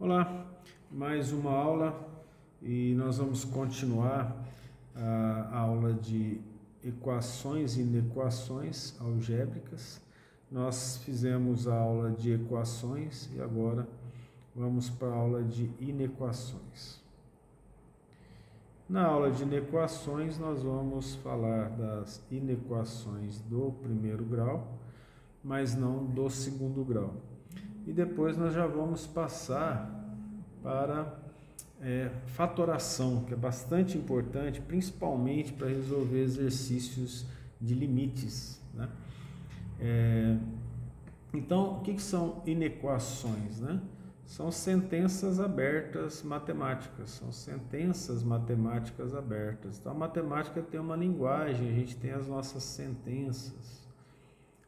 Olá, mais uma aula e nós vamos continuar a aula de equações e inequações algébricas. Nós fizemos a aula de equações e agora vamos para a aula de inequações. Na aula de inequações nós vamos falar das inequações do primeiro grau, mas não do segundo grau. E depois nós já vamos passar para fatoração, que é bastante importante, principalmente para resolver exercícios de limites, né? Então, o que são inequações, né? São sentenças abertas matemáticas, são sentenças matemáticas abertas. Então, a matemática tem uma linguagem, a gente tem as nossas sentenças.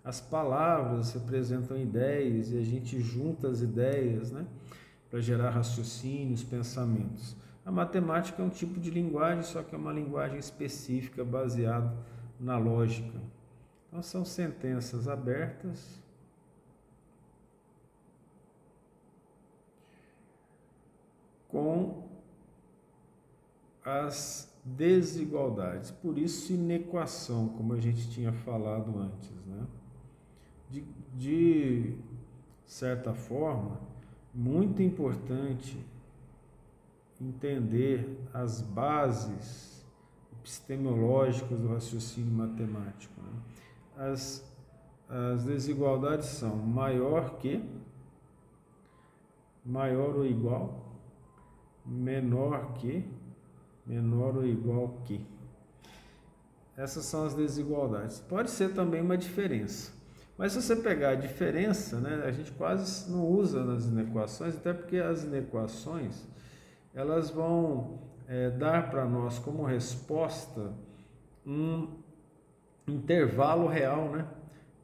As palavras representam ideias e a gente junta as ideias, né, para gerar raciocínios, pensamentos. A matemática é um tipo de linguagem, só que é uma linguagem específica baseada na lógica. Então são sentenças abertas com as desigualdades. Por isso inequação, como a gente tinha falado antes, né? De certa forma, muito importante entender as bases epistemológicas do raciocínio matemático, né? As desigualdades são maior que, maior ou igual, menor que, menor ou igual que. Essas são as desigualdades. Pode ser também uma diferença. Mas se você pegar a diferença, né, a gente quase não usa nas inequações, até porque as inequações elas vão dar para nós como resposta um intervalo real, né?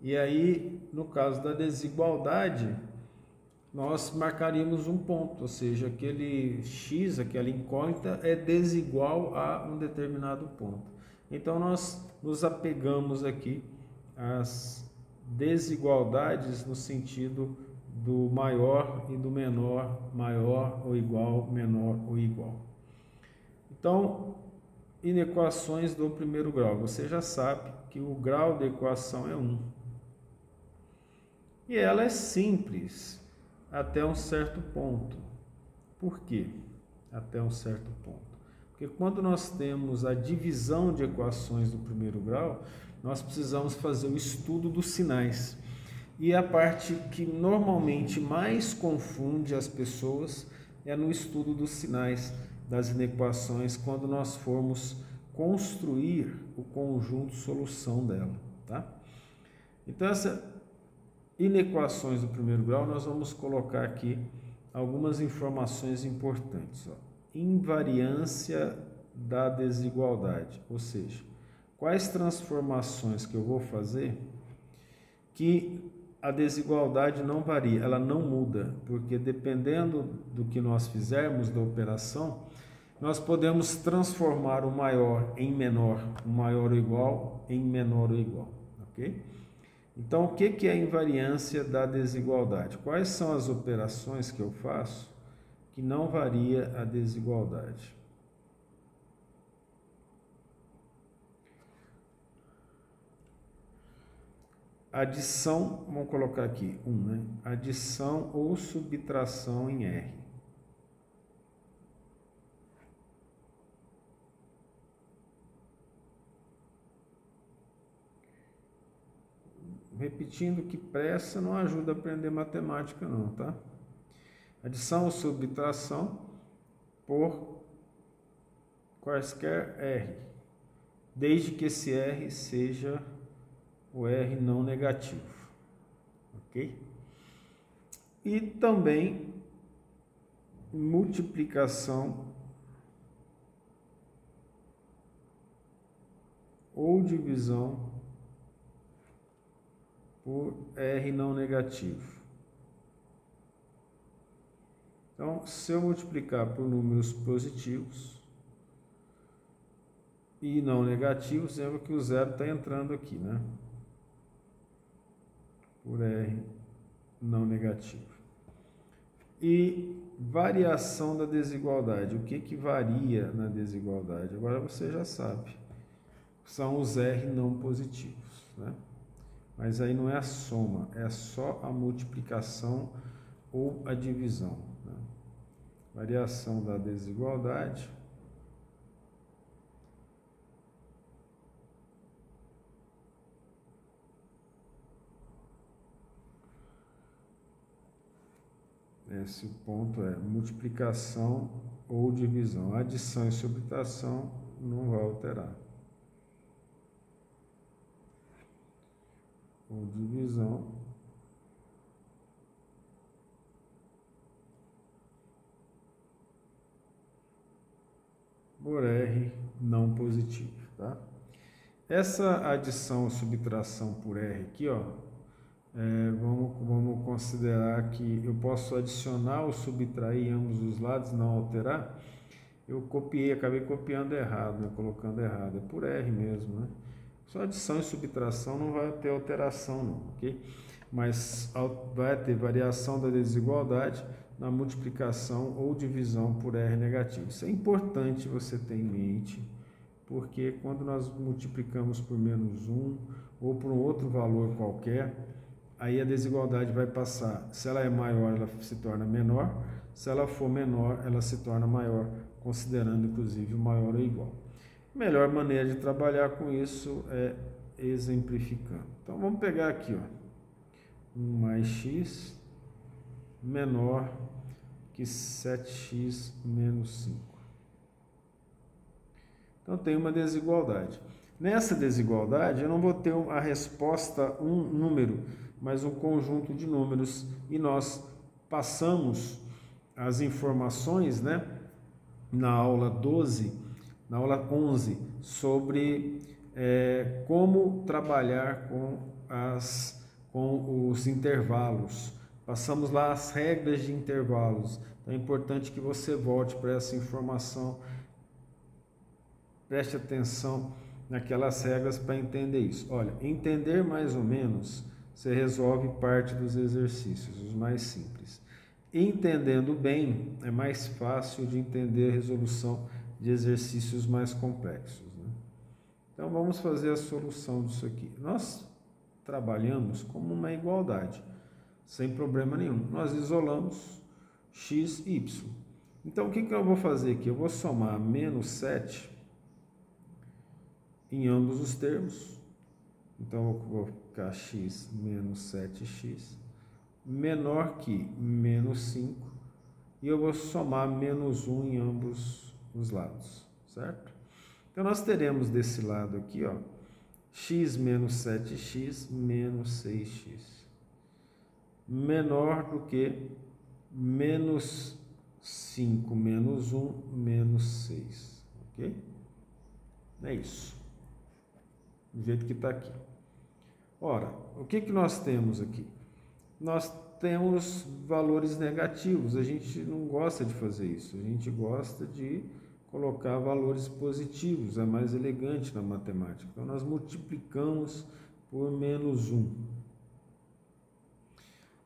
E aí, no caso da desigualdade, nós marcaríamos um ponto, ou seja, aquele x, aquela incógnita é desigual a um determinado ponto. Então, nós nos apegamos aqui às desigualdades no sentido do maior e do menor, maior ou igual, menor ou igual. Então, inequações do primeiro grau. Você já sabe que o grau da equação é 1. E ela é simples até um certo ponto. Por quê? Até um certo ponto. Porque quando nós temos a divisão de equações do primeiro grau, nós precisamos fazer o estudo dos sinais. E a parte que normalmente mais confunde as pessoas é no estudo dos sinais das inequações, quando nós formos construir o conjunto solução dela, tá? Então, essas inequações do primeiro grau, nós vamos colocar aqui algumas informações importantes. Invariância da desigualdade, ou seja, quais transformações que eu vou fazer que a desigualdade não varia, ela não muda, porque dependendo do que nós fizermos da operação, nós podemos transformar o maior em menor, o maior ou igual em menor ou igual, ok? Então, o que é a invariância da desigualdade? Quais são as operações que eu faço que não varia a desigualdade? Adição, vamos colocar aqui, 1, né? Adição ou subtração em R. Repetindo que pressa não ajuda a aprender matemática não, tá? Adição ou subtração por quaisquer R, desde que esse R seja o R não negativo, ok? E também multiplicação ou divisão por R não negativo. Então, se eu multiplicar por números positivos e não negativos, lembra que o zero está entrando aqui, né? Por R não negativo. E variação da desigualdade. O que varia na desigualdade? Agora você já sabe. São os R não positivos, né? Mas aí não é a soma, é só a multiplicação ou a divisão, né? Variação da desigualdade. Esse ponto é multiplicação ou divisão. Adição e subtração não vai alterar. Ou divisão. Por R não positivo, tá? Essa adição ou subtração por R aqui, ó, vamos considerar que eu posso adicionar ou subtrair ambos os lados, não alterar. Eu acabei copiando errado, né? Colocando errado, é por R mesmo, né? Só adição e subtração não vai ter alteração não, ok? Mas vai ter variação da desigualdade na multiplicação ou divisão por R negativo. Isso é importante você ter em mente, porque quando nós multiplicamos por menos 1 ou por um outro valor qualquer, aí a desigualdade vai passar, se ela é maior, ela se torna menor, se ela for menor, ela se torna maior, considerando inclusive o maior ou igual. A melhor maneira de trabalhar com isso é exemplificando. Então vamos pegar aqui, ó, 1 mais x menor que 7x menos 5. Então tem uma desigualdade. Nessa desigualdade eu não vou ter a resposta um número, mas um conjunto de números, e nós passamos as informações, né, na aula 12, na aula 11, sobre como trabalhar com os intervalos. Passamos lá as regras de intervalos. Então é importante que você volte para essa informação, preste atenção naquelas regras para entender isso. Olha, entender mais ou menos, você resolve parte dos exercícios, os mais simples. Entendendo bem, é mais fácil de entender a resolução de exercícios mais complexos, né? Então, vamos fazer a solução disso aqui. Nós trabalhamos como uma igualdade, sem problema nenhum. Nós isolamos x e y. Então, o que eu vou fazer aqui? Eu vou somar menos 7 em ambos os termos. Então, eu vou colocar x menos 7x menor que menos 5, e eu vou somar menos 1 em ambos os lados, certo? Então, nós teremos desse lado aqui, ó, x menos 7x menos 6x, menor do que menos 5 menos 1 menos 6, ok? É isso, do jeito que está aqui. Ora, o que nós temos aqui? Nós temos valores negativos, a gente não gosta de fazer isso, a gente gosta de colocar valores positivos, é mais elegante na matemática. Então, nós multiplicamos por menos 1,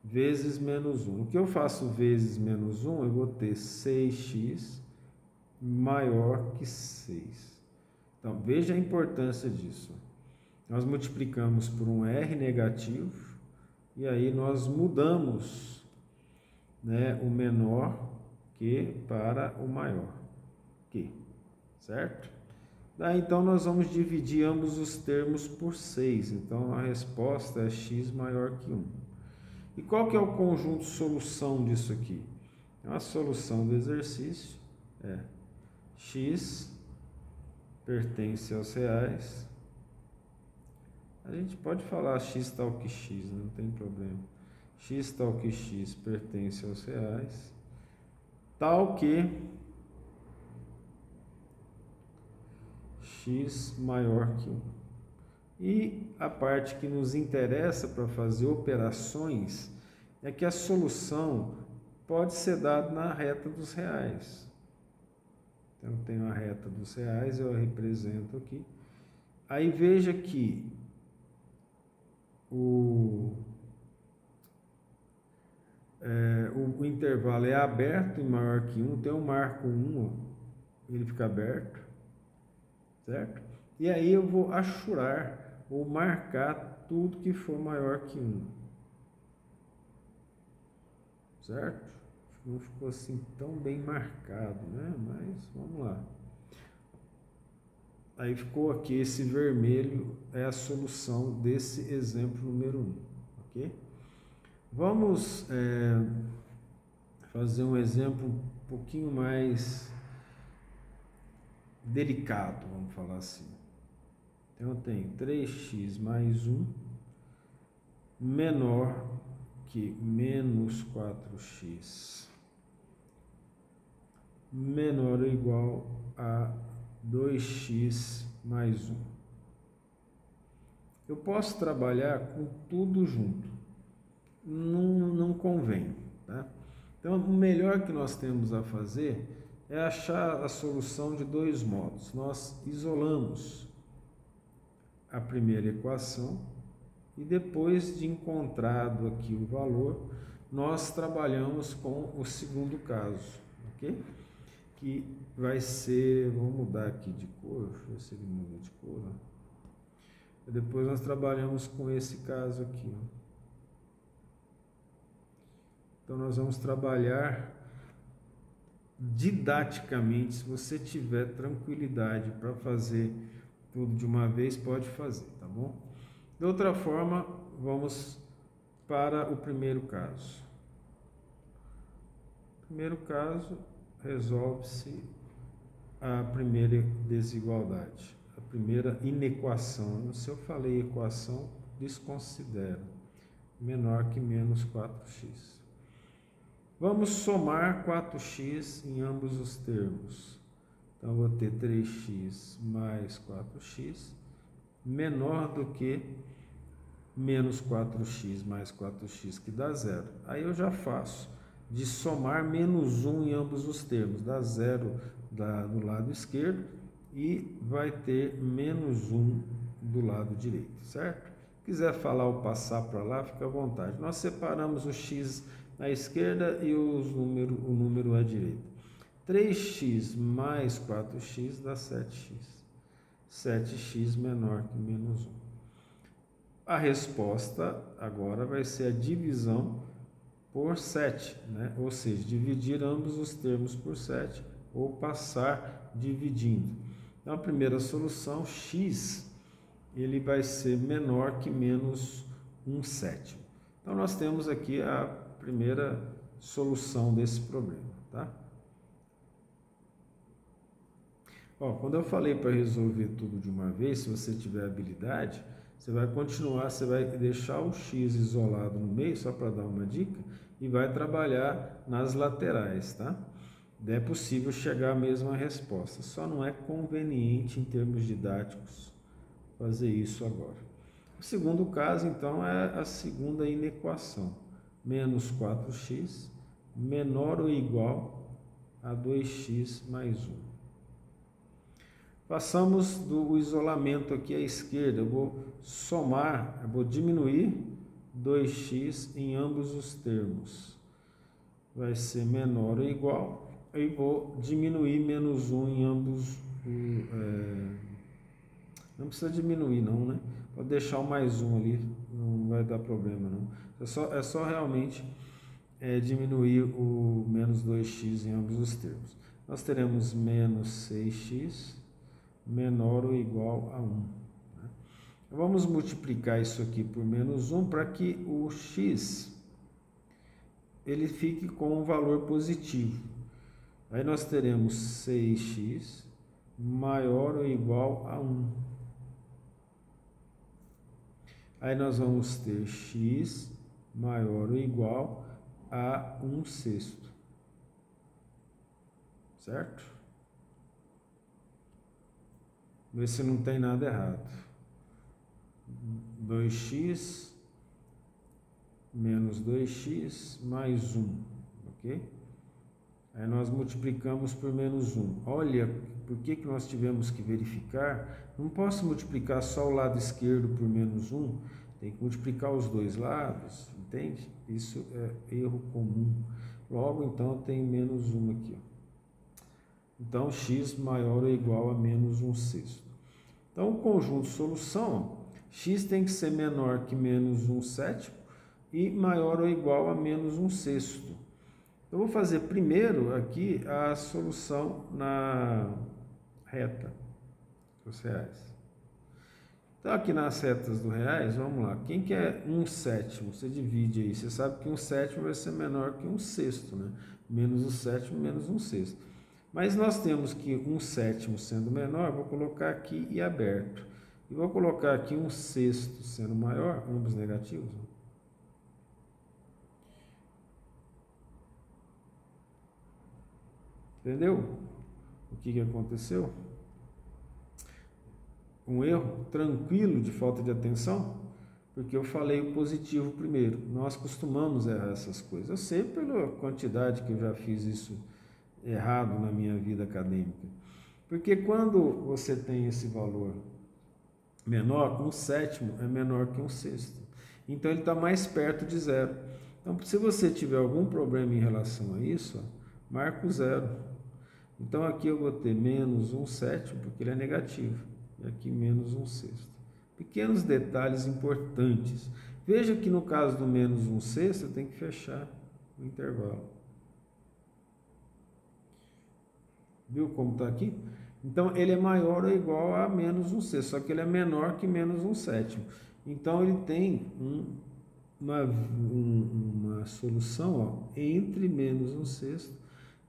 vezes menos 1. O que eu faço vezes menos 1, eu vou ter 6x maior que 6. Então, veja a importância disso. Nós multiplicamos por um R negativo, e aí nós mudamos, né, o menor que para o maior que, certo? Daí então nós vamos dividir ambos os termos por 6, então a resposta é x maior que 1. E qual que é o conjunto solução disso aqui? A solução do exercício é x pertence aos reais. A gente pode falar x tal que x, não tem problema. X tal que x pertence aos reais, tal que x maior que 1. E a parte que nos interessa para fazer operações é que a solução pode ser dada na reta dos reais. Então, eu tenho a reta dos reais, eu a represento aqui. Aí veja que o o intervalo é aberto e maior que 1, tem um marco 1, ele fica aberto, certo? E aí eu vou achurar ou marcar tudo que for maior que 1, certo? Não ficou assim tão bem marcado, né? Mas vamos lá. Aí ficou aqui, esse vermelho é a solução desse exemplo número 1, ok? Vamos fazer um exemplo um pouquinho mais delicado, vamos falar assim. Então, eu tenho 3x mais 1 menor que menos 4x menor ou igual a 2x mais 1. Eu posso trabalhar com tudo junto, não convém, tá? Então, o melhor que nós temos a fazer é achar a solução de dois modos. Nós isolamos a primeira equação e depois de encontrado aqui o valor, nós trabalhamos com o segundo caso, ok? Que vai ser, vamos mudar aqui de cor, deixa eu ver se ele muda de cor. E depois nós trabalhamos com esse caso aqui. Então nós vamos trabalhar didaticamente. Se você tiver tranquilidade para fazer tudo de uma vez, pode fazer, tá bom? De outra forma, vamos para o primeiro caso. No primeiro caso, resolve-se a primeira desigualdade, a primeira inequação. Se eu falei equação, desconsidera. Menor que menos 4x. Vamos somar 4x em ambos os termos. Então, eu vou ter 3x mais 4x menor do que menos 4x mais 4x, que dá zero. Aí eu já faço de somar menos 1 em ambos os termos. Dá zero do lado esquerdo e vai ter menos 1 do lado direito, certo? Se quiser falar ou passar para lá, fica à vontade. Nós separamos o x à esquerda e o número à direita. 3x mais 4x dá 7x. 7x menor que menos 1. A resposta agora vai ser a divisão por 7, né? Ou seja, dividir ambos os termos por 7 ou passar dividindo. Então, a primeira solução, x, ele vai ser menor que menos 1/7. Então, nós temos aqui a primeira solução desse problema, tá? Ó, quando eu falei para resolver tudo de uma vez, se você tiver habilidade, você vai continuar, você vai deixar o x isolado no meio, só para dar uma dica, e vai trabalhar nas laterais, tá? É possível chegar à mesma resposta, só não é conveniente em termos didáticos fazer isso agora. O segundo caso, então, é a segunda inequação. Menos 4x menor ou igual a 2x mais 1. Passamos do isolamento aqui à esquerda. Eu vou somar, eu vou diminuir 2x em ambos os termos. Vai ser menor ou igual. E vou diminuir menos 1 em ambos. Não precisa diminuir não, né? Pode deixar o mais 1 ali, não vai dar problema não. É só realmente diminuir o menos 2x em ambos os termos. Nós teremos menos 6x menor ou igual a 1. Né? Vamos multiplicar isso aqui por menos 1 para que o x ele fique com um valor positivo. Aí nós teremos 6x maior ou igual a 1. Aí nós vamos ter x maior ou igual a 1/6. Certo? Ver se não tem nada errado. 2x menos 2x mais 1, ok? Aí nós multiplicamos por menos 1. Olha, por que nós tivemos que verificar? Não posso multiplicar só o lado esquerdo por menos 1, tem que multiplicar os dois lados. entende? Isso é erro comum. Logo, então, eu tenho menos 1 aqui. Ó. Então, x maior ou igual a menos 1/6. Então, o conjunto solução, ó, x tem que ser menor que menos 1/7 e maior ou igual a menos 1/6. Eu vou fazer primeiro aqui a solução na reta dos reais. Então, aqui nas retas do reais, vamos lá. Quem que é 1/7? Você divide aí. Você sabe que 1/7 vai ser menor que 1/6, né? Menos 1/7, menos 1/6. Mas nós temos que 1/7 sendo menor, vou colocar aqui e aberto. E vou colocar aqui 1/6 sendo maior, ambos negativos. Entendeu? O que aconteceu? Um erro tranquilo de falta de atenção, porque eu falei o positivo primeiro. Nós costumamos errar essas coisas. Eu sei pela quantidade que eu já fiz isso errado na minha vida acadêmica. Porque quando você tem esse valor menor, 1/7 é menor que 1/6. Então ele está mais perto de zero. Então, se você tiver algum problema em relação a isso, ó, marca o zero. Então aqui eu vou ter menos 1/7, porque ele é negativo. E aqui menos 1/6. Pequenos detalhes importantes. Veja que no caso do menos 1/6, eu tenho que fechar o intervalo. Viu como está aqui? Então, ele é maior ou igual a menos 1/6, só que ele é menor que menos 1/7. Então, ele tem uma solução, ó, entre menos 1/6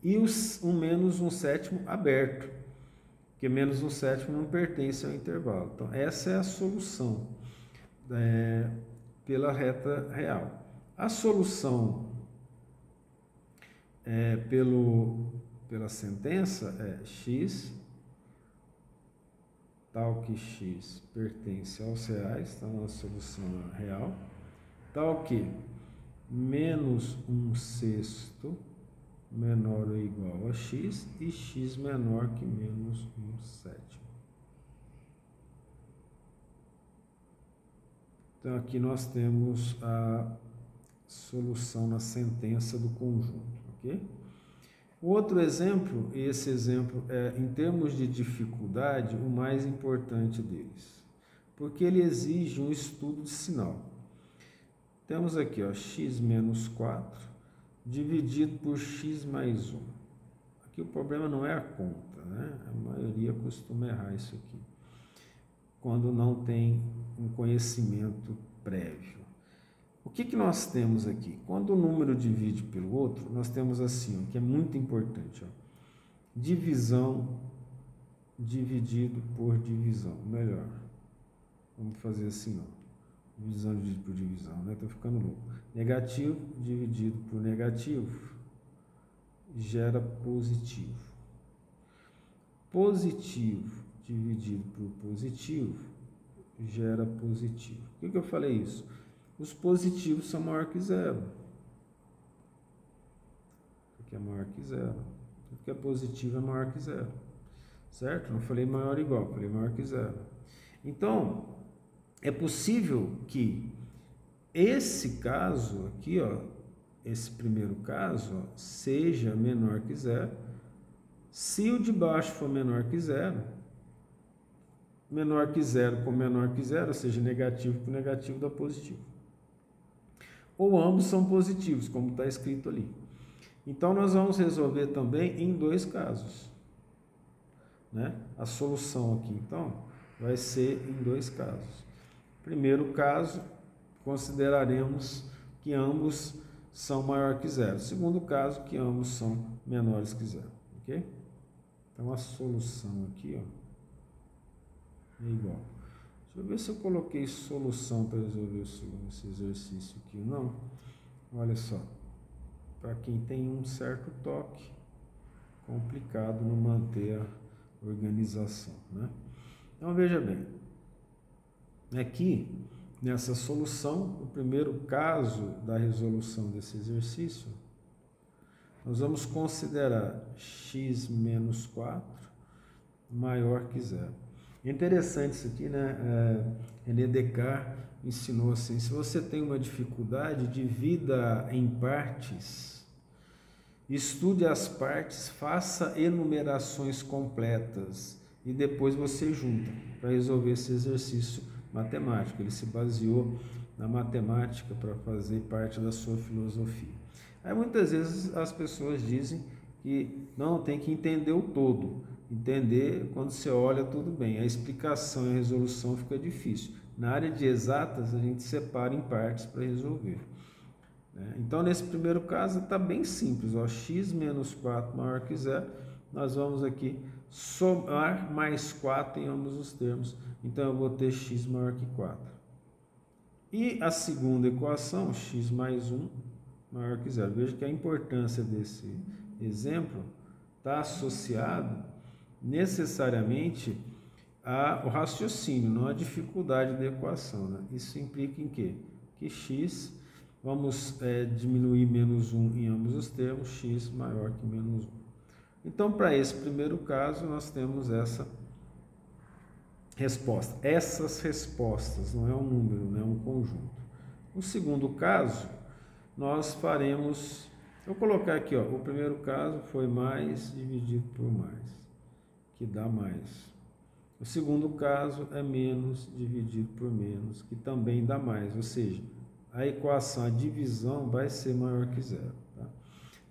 e um menos 1/7 aberto, porque menos 1/7 não pertence ao intervalo. Então, essa é a solução pela reta real. A solução pela sentença é x, tal que x pertence aos reais, então a solução é real, tal que menos 1/6 menor ou igual a x e x menor que menos 1/7. Então aqui nós temos a solução na sentença do conjunto, ok? Outro exemplo, e esse exemplo é, em termos de dificuldade, o mais importante deles, porque ele exige um estudo de sinal. Temos aqui, ó, x menos 4 dividido por x mais 1. Aqui o problema não é a conta, né? A maioria costuma errar isso aqui, quando não tem um conhecimento prévio. O que nós temos aqui? Quando o número divide pelo outro, nós temos assim, ó, que é muito importante, ó, divisão dividido por divisão. Melhor, vamos fazer assim, ó, divisão dividido por divisão, né? Estou ficando louco. Negativo dividido por negativo gera positivo. Positivo dividido por positivo gera positivo. Por que eu falei isso? Os positivos são maior que zero. Aqui é maior que zero. Tudo que é positivo é maior que zero. Certo? Não falei maior ou igual, falei maior que zero. Então, é possível que esse caso aqui, ó, esse primeiro caso, ó, seja menor que zero. Se o de baixo for menor que zero com menor que zero, ou seja, negativo com negativo dá positivo. Ou ambos são positivos, como está escrito ali. Então, nós vamos resolver também em dois casos, né? A solução aqui, então, vai ser em dois casos. Primeiro caso, consideraremos que ambos são maior que zero. Segundo caso, que ambos são menores que zero, ok? Então, a solução aqui, ó, é igual. Deixa eu ver se eu coloquei solução para resolver esse exercício aqui. Não. Olha só. Para quem tem um certo toque, complicado não manter a organização, né? Então, veja bem. Aqui, nessa solução, o primeiro caso da resolução desse exercício, nós vamos considerar x menos 4 maior que zero. É interessante isso aqui, né? René Descartes ensinou assim: se você tem uma dificuldade, divida em partes, estude as partes, faça enumerações completas e depois você junta para resolver esse exercício matemático. Ele se baseou na matemática para fazer parte da sua filosofia. Aí muitas vezes as pessoas dizem que não, tem que entender o todo. Entender, quando você olha, tudo bem. A explicação e a resolução fica difícil. Na área de exatas, a gente separa em partes para resolver. Então, nesse primeiro caso, está bem simples. Ó, x menos 4 maior que zero. Nós vamos aqui somar mais 4 em ambos os termos. Então, eu vou ter x maior que 4. E a segunda equação, x mais 1 maior que zero. Veja que a importância desse exemplo está associado necessariamente ao raciocínio, não à dificuldade da equação. Né? Isso implica em quê? Que x, vamos diminuir menos 1 em ambos os termos, x maior que menos 1. Então, para esse primeiro caso, nós temos essa resposta. Essas respostas, não é um número, não é um conjunto. No segundo caso, nós faremos... Vou colocar aqui, ó, o primeiro caso foi mais dividido por mais, que dá mais. O segundo caso é menos dividido por menos, que também dá mais, ou seja, a equação, a divisão vai ser maior que zero. Tá?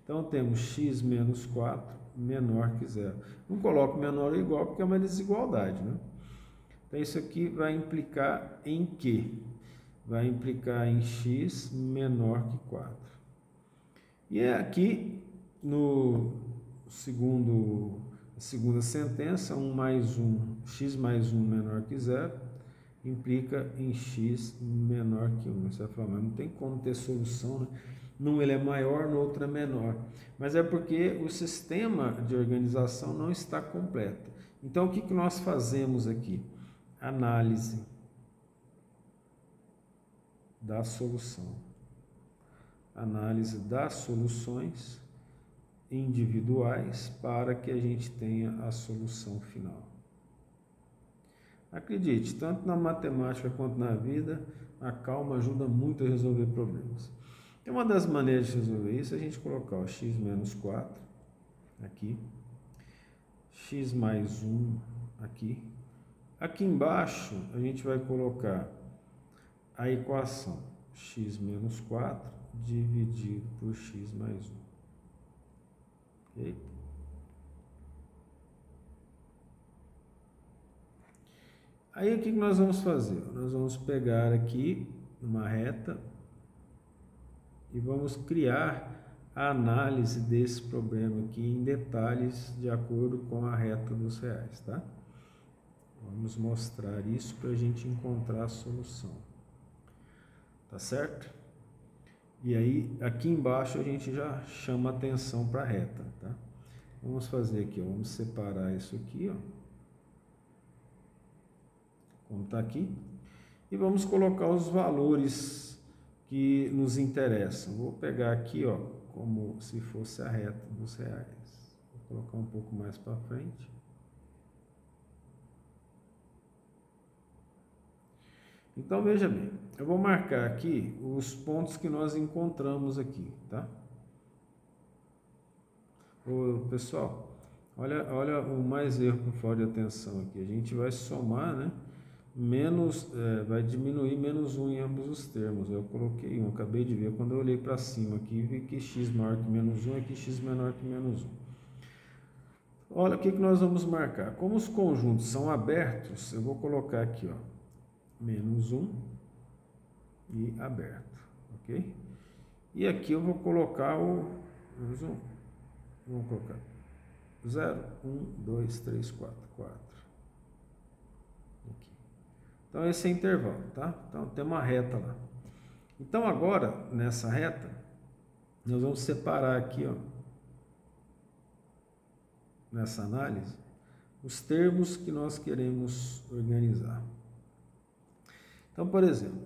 Então, temos x menos 4 menor que zero. Não coloco menor ou igual porque é uma desigualdade, né? Então, isso aqui vai implicar em quê? Vai implicar em x menor que 4. E é aqui, no segunda sentença, 1 mais 1, x mais 1 menor que zero, implica em x menor que 1. Você vai falar, mas não tem como ter solução, né? Num ele é maior, no outro é menor. Mas é porque o sistema de organização não está completo. Então, o que nós fazemos aqui? Análise da solução. Análise das soluções individuais para que a gente tenha a solução final. Acredite, tanto na matemática quanto na vida, a calma ajuda muito a resolver problemas. Então, uma das maneiras de resolver isso é a gente colocar o x menos 4 aqui, x mais 1 aqui. Aqui embaixo, a gente vai colocar a equação x menos 4 dividido por x mais 1. Ok? Aí, o que nós vamos fazer? Nós vamos pegar aqui uma reta e vamos criar a análise desse problema aqui em detalhes de acordo com a reta dos reais, tá? Vamos mostrar isso para a gente encontrar a solução. Tá certo? E aí, aqui embaixo a gente já chama atenção para a reta, tá? Vamos fazer aqui, ó, vamos separar isso aqui, ó. Como está aqui. E vamos colocar os valores que nos interessam. Vou pegar aqui, ó, como se fosse a reta dos reais. Vou colocar um pouco mais para frente. Então, veja bem, eu vou marcar aqui os pontos que nós encontramos aqui, tá? Ô, pessoal, olha o mais erro por falta de atenção aqui. A gente vai somar, né? Vai diminuir menos 1 em ambos os termos. Eu coloquei 1, acabei de ver quando eu olhei para cima aqui, vi que x maior que menos 1 é que x menor que menos 1. Olha, o que nós vamos marcar? Como os conjuntos são abertos, eu vou colocar aqui, ó, menos 1 e aberto, ok? E aqui eu vou colocar o menos 1. Vamos colocar 0, 1, 2, 3, 4, 4. Aqui. Então, esse é intervalo, tá? Então, tem uma reta lá. Então, agora, nessa reta, nós vamos separar aqui, ó, nessa análise, os termos que nós queremos organizar. Então, por exemplo,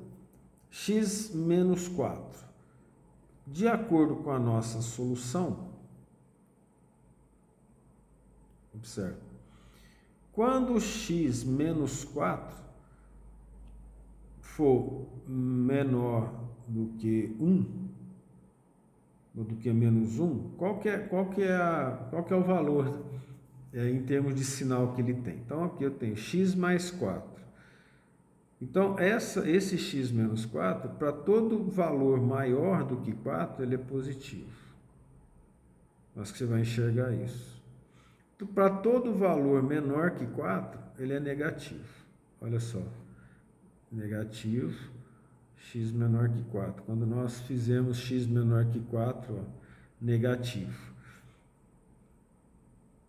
x menos 4. De acordo com a nossa solução, observe, Quando x menos 4 for menor do que 1, ou do que menos 1, qual que é o valor em termos de sinal que ele tem? Então, aqui eu tenho x mais 4. Então, esse x menos 4, para todo valor maior do que 4, ele é positivo. Acho que você vai enxergar isso. Então, para todo valor menor que 4, ele é negativo. Olha só. Negativo, x menor que 4. Quando nós fizemos x menor que 4, ó, negativo.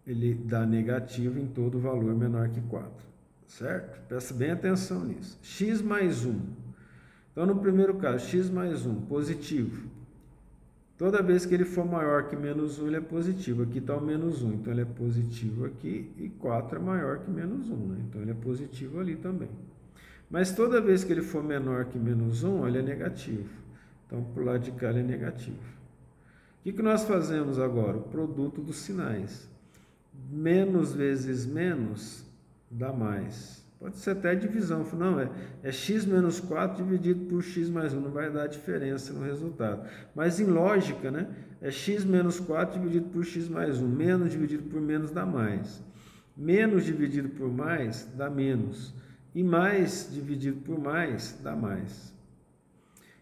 Ele dá negativo em todo valor menor que 4, certo? Presta bem atenção nisso. X mais 1. Então, no primeiro caso, x mais 1, positivo. Toda vez que ele for maior que menos 1, ele é positivo. Aqui está o menos 1, então ele é positivo aqui, e 4 é maior que menos 1, né? Então ele é positivo ali também. Mas toda vez que ele for menor que menos 1, ele é negativo. Então, por lado de cá ele é negativo. O que nós fazemos agora? O produto dos sinais. Menos vezes menos dá mais. Pode ser até divisão. Não, é x menos 4 dividido por x mais 1. Não vai dar diferença no resultado. Mas em lógica, né? É x menos 4 dividido por x mais 1. Menos dividido por menos dá mais. Menos dividido por mais dá menos. E mais dividido por mais dá mais.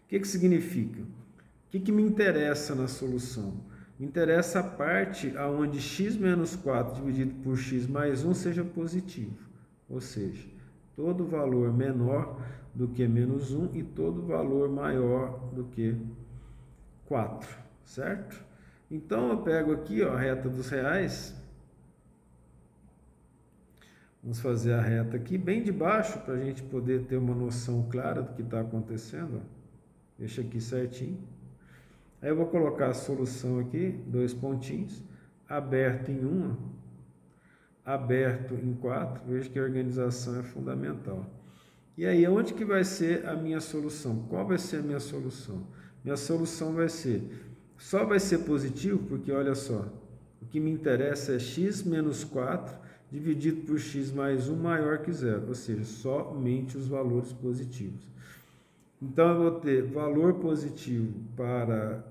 O que significa? O que me interessa na solução? Me interessa a parte onde x menos 4 dividido por x mais 1 seja positivo. Ou seja, todo valor menor do que menos 1 e todo valor maior do que 4, certo? Então, eu pego aqui, ó, a reta dos reais. Vamos fazer a reta aqui bem de baixo para a gente poder ter uma noção clara do que está acontecendo. Ó. Deixa aqui certinho. Aí eu vou colocar a solução aqui, 2 pontinhos, aberto em 1, aberto em 4. Veja que a organização é fundamental. E aí, onde que vai ser a minha solução? Qual vai ser a minha solução? Minha solução vai ser, só vai ser positivo, porque olha só, o que me interessa é x menos 4 dividido por x mais 1 maior que 0, ou seja, somente os valores positivos. Então, eu vou ter valor positivo para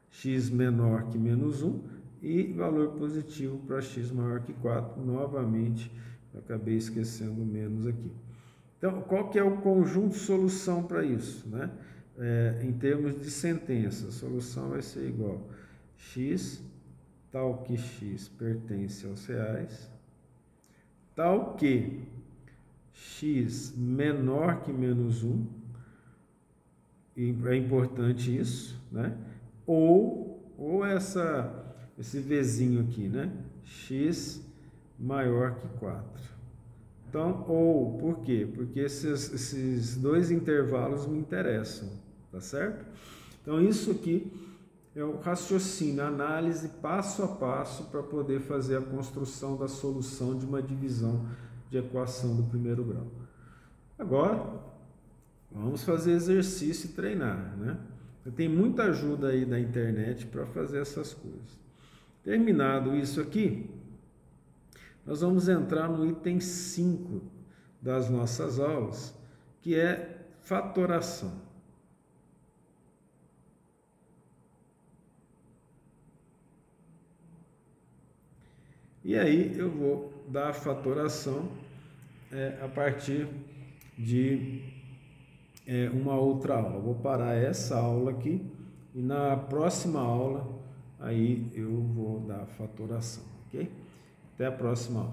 x menor que menos 1 e valor positivo para x maior que 4. Novamente, eu acabei esquecendo o menos aqui. Então, qual que é o conjunto de solução para isso, né? Em termos de sentença, a solução vai ser igual x, tal que x pertence aos reais, tal que x menor que menos 1, e é importante isso, né? Ou esse Vzinho aqui, né? X maior que 4. Então, ou, por quê? Porque esses dois intervalos me interessam, tá certo? Então, isso aqui é o raciocínio, a análise passo a passo para poder fazer a construção da solução de uma divisão de equação do primeiro grau. Agora, vamos fazer exercício e treinar, né? Tem muita ajuda aí da internet para fazer essas coisas. Terminado isso aqui, nós vamos entrar no item 5 das nossas aulas, que é fatoração. E aí eu vou dar a fatoração a partir de uma outra aula. Eu vou parar essa aula aqui e na próxima aula aí eu vou dar a fatoração, ok? Até a próxima aula.